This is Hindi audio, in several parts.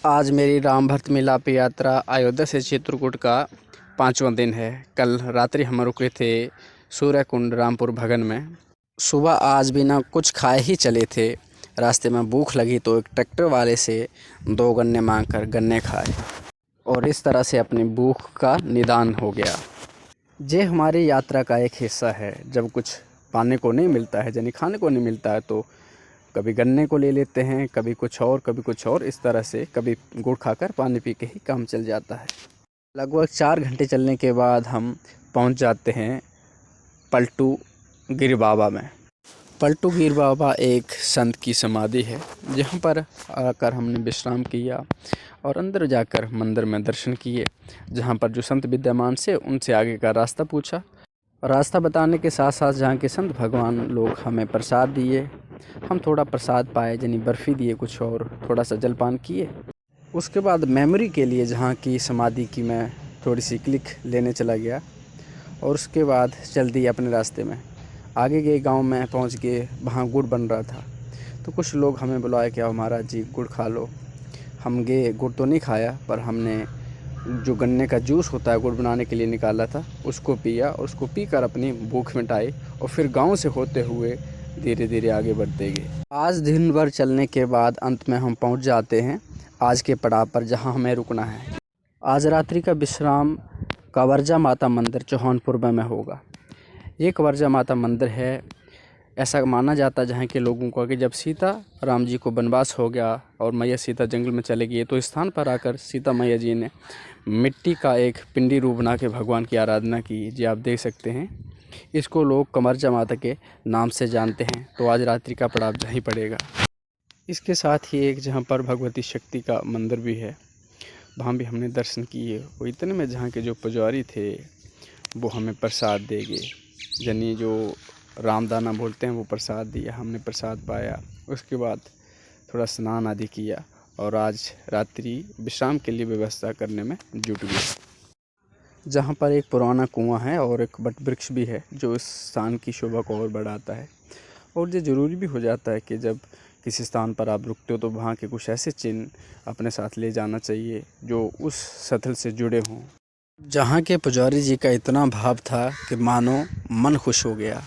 आज मेरी राम भरत मिलाप यात्रा अयोध्या से चित्रकूट का 5वां दिन है। कल रात्रि हम रुके थे सूर्यकुंड रामपुर भगन में। सुबह आज बिना कुछ खाए ही चले थे। रास्ते में भूख लगी तो एक ट्रैक्टर वाले से 2 गन्ने मांगकर गन्ने खाए और इस तरह से अपनी भूख का निदान हो गया। ये हमारी यात्रा का एक हिस्सा है। जब कुछ पाने को नहीं मिलता है, यानी खाने को नहीं मिलता है, तो कभी गन्ने को ले लेते हैं, कभी कुछ और, कभी कुछ और। इस तरह से कभी गुड़ खाकर पानी पी के ही काम चल जाता है। लगभग 4 घंटे चलने के बाद हम पहुंच जाते हैं पलटू गिर बाबा में। पलटू गिर बाबा एक संत की समाधि है, जहां पर आकर हमने विश्राम किया और अंदर जाकर मंदिर में दर्शन किए, जहां पर जो संत विद्यमान से उनसे आगे का रास्ता पूछा। रास्ता बताने के साथ साथ जहाँ के संत भगवान लोग हमें प्रसाद दिए। हम थोड़ा प्रसाद पाए, यानी बर्फ़ी दिए, कुछ और थोड़ा सा जलपान किए। उसके बाद मेमोरी के लिए जहाँ की समाधि की मैं थोड़ी सी क्लिक लेने चला गया और उसके बाद चल दिए अपने रास्ते में। आगे गए गांव में पहुंच गए, वहाँ गुड़ बन रहा था तो कुछ लोग हमें बुलाए कि आओ महाराज जी गुड़ खा लो। हम गए, गुड़ तो नहीं खाया, पर हमने जो गन्ने का जूस होता है गुड़ बनाने के लिए निकाला था, उसको पिया और उसको पीकर अपनी भूख मिटाई और फिर गांव से होते हुए धीरे धीरे आगे बढ़ते गए। आज दिन भर चलने के बाद अंत में हम पहुंच जाते हैं आज के पड़ाव पर, जहां हमें रुकना है। आज रात्रि का विश्राम कवर्जा माता मंदिर चौहानपुर में होगा। ये कवर्जा माता मंदिर है, ऐसा माना जाता है जहाँ के लोगों को कि जब सीता राम जी को वनवास हो गया और मैया सीता जंगल में चले गई, तो इस स्थान पर आकर सीता मैया जी ने मिट्टी का एक पिंडी रूप बना के भगवान की आराधना की। जी आप देख सकते हैं, इसको लोग कवर्जा माता के नाम से जानते हैं। तो आज रात्रि का पड़ाव जहीं पड़ेगा। इसके साथ ही एक जहाँ पर भगवती शक्ति का मंदिर भी है, वहाँ भी हमने दर्शन किए। और इतने में जहाँ के जो पुजारी थे वो हमें प्रसाद दे गए, यानी जो रामदाना बोलते हैं, वो प्रसाद दिया। हमने प्रसाद पाया, उसके बाद थोड़ा स्नान आदि किया और आज रात्रि विश्राम के लिए व्यवस्था करने में जुट गए। जहाँ पर एक पुराना कुआं है और एक बट वृक्ष भी है, जो इस स्थान की शोभा को और बढ़ाता है। और ये ज़रूरी भी हो जाता है कि जब किसी स्थान पर आप रुकते हो तो वहाँ के कुछ ऐसे चिन्ह अपने साथ ले जाना चाहिए जो उस स्थल से जुड़े हों। जहाँ के पुजारी जी का इतना भाव था कि मानो मन खुश हो गया।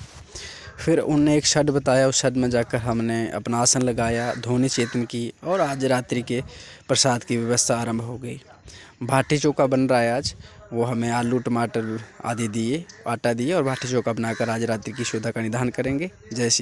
फिर उनने एक शेड बताया, उस शेड में जाकर हमने अपना आसन लगाया, ध्वनि चेतन की और आज रात्रि के प्रसाद की व्यवस्था आरंभ हो गई। बाटी चोखा बन रहा है आज, वो हमें आलू टमाटर आदि दिए, आटा दिए और बाटी चोखा बनाकर आज रात्रि की सुधा का निदान करेंगे। जय श्री